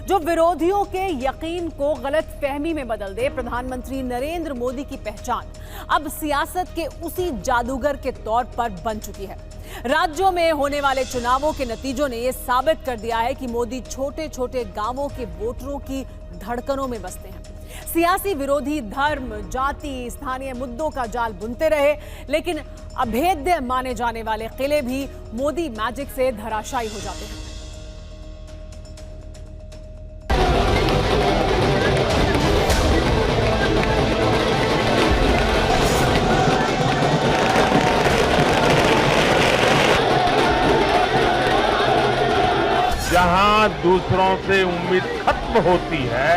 जो विरोधियों के यकीन को गलत फहमी में बदल दे। प्रधानमंत्री नरेंद्र मोदी की पहचान अब सियासत के उसी जादूगर के तौर पर बन चुकी है। राज्यों में होने वाले चुनावों के नतीजों ने यह साबित कर दिया है कि मोदी छोटे छोटे गांवों के वोटरों की धड़कनों में बसते हैं। सियासी विरोधी धर्म, जाति, स्थानीय मुद्दों का जाल बुनते रहे, लेकिन अभेद्य माने जाने वाले किले भी मोदी मैजिक से धराशायी हो जाते हैं। जहां दूसरों से उम्मीद खत्म होती है,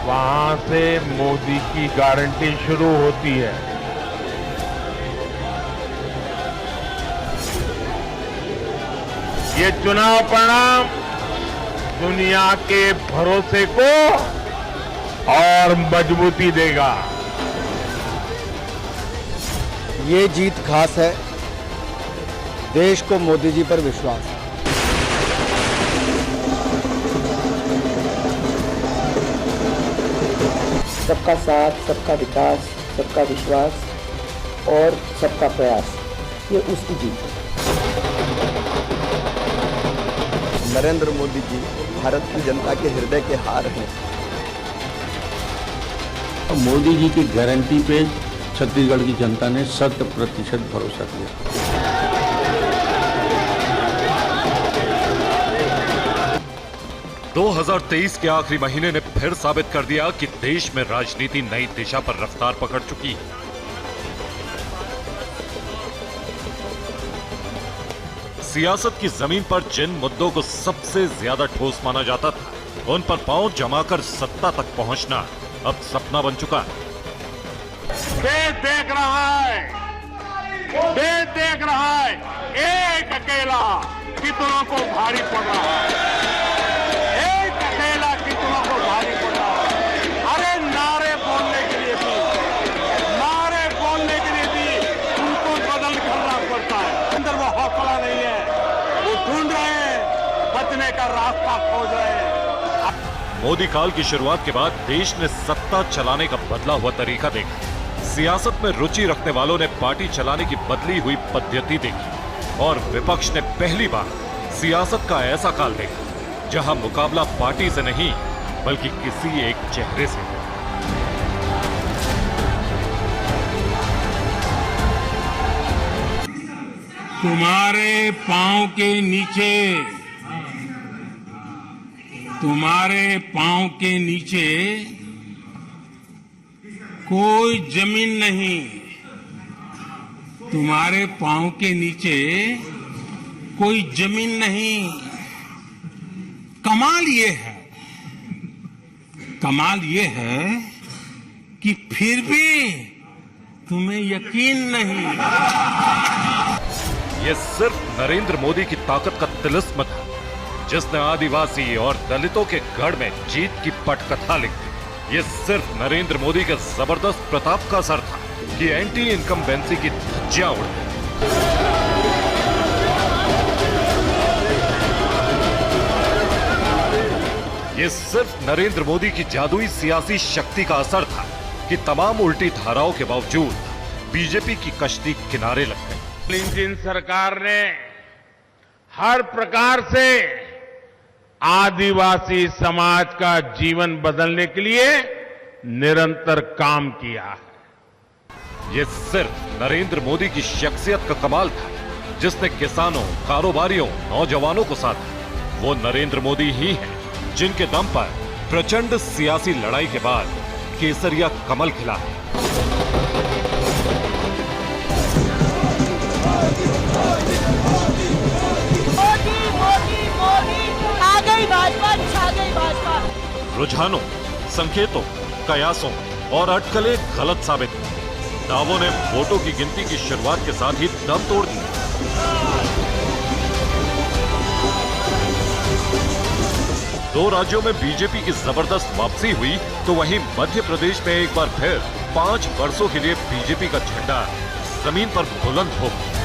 वहां से मोदी की गारंटी शुरू होती है। ये चुनाव परिणाम दुनिया के भरोसे को और मजबूती देगा। ये जीत खास है। देश को मोदी जी पर विश्वास है। सबका साथ, सबका विकास, सबका विश्वास और सबका प्रयास, ये उसकी जीत है। नरेंद्र मोदी जी भारत की जनता के हृदय के हार हैं। मोदी जी की गारंटी पे छत्तीसगढ़ की जनता ने 100% भरोसा किया। 2023 के आखिरी महीने ने फिर साबित कर दिया कि देश में राजनीति नई दिशा पर रफ्तार पकड़ चुकी है। सियासत की जमीन पर जिन मुद्दों को सबसे ज्यादा ठोस माना जाता था, उन पर पांव जमाकर सत्ता तक पहुंचना अब सपना बन चुका है। देश देख रहा है, देश देख रहा है, एक अकेला कितनों को भारी पड़ रहा है। एक अकेला कितनों को भारी पड़ रहा है। अरे नारे बोलने के लिए भी, नारे बोलने के लिए भी उनको बदल करना पड़ता है। अंदर वो हौसला नहीं है, वो ढूंढ रहे हैं, बचने का रास्ता खोज रहे हैं। मोदी काल की शुरुआत के बाद देश ने सत्ता चलाने का बदला हुआ तरीका देखा। सियासत में रुचि रखने वालों ने पार्टी चलाने की बदली हुई पद्धति देखी और विपक्ष ने पहली बार सियासत का ऐसा काल देखा जहां मुकाबला पार्टी से नहीं बल्कि किसी एक चेहरे से। तुम्हारे पांव के नीचे, तुम्हारे पांव के नीचे कोई जमीन नहीं। तुम्हारे पांव के नीचे कोई जमीन नहीं। कमाल ये है कि फिर भी तुम्हें यकीन नहीं। ये सिर्फ नरेंद्र मोदी की ताकत का तिलिस्म था, जिसने आदिवासी और दलितों के गढ़ में जीत की पटकथा लिख दी। ये सिर्फ नरेंद्र मोदी के जबरदस्त प्रताप का असर था कि एंटी इनकम्बेंसी की धज्जियां उड़ गई। ये सिर्फ नरेंद्र मोदी की जादुई सियासी शक्ति का असर था कि तमाम उल्टी धाराओं के बावजूद बीजेपी की कश्ती किनारे लग गई। इंडियन सरकार ने हर प्रकार से आदिवासी समाज का जीवन बदलने के लिए निरंतर काम किया है। ये सिर्फ नरेंद्र मोदी की शख्सियत का कमाल था, जिसने किसानों, कारोबारियों, नौजवानों को साधा। वो नरेंद्र मोदी ही हैं जिनके दम पर प्रचंड सियासी लड़ाई के बाद केसरिया कमल खिला है। आ गई भाजपा, छा गई भाजपा। रुझानों, संकेतों, कयासों और अटकलें गलत साबित हुई। दावों ने वोटों की गिनती की शुरुआत के साथ ही दम तोड़ दिया। दो राज्यों में बीजेपी की जबरदस्त वापसी हुई तो वहीं मध्य प्रदेश में एक बार फिर 5 वर्षों के लिए बीजेपी का झंडा जमीन पर बुलंद हो गया।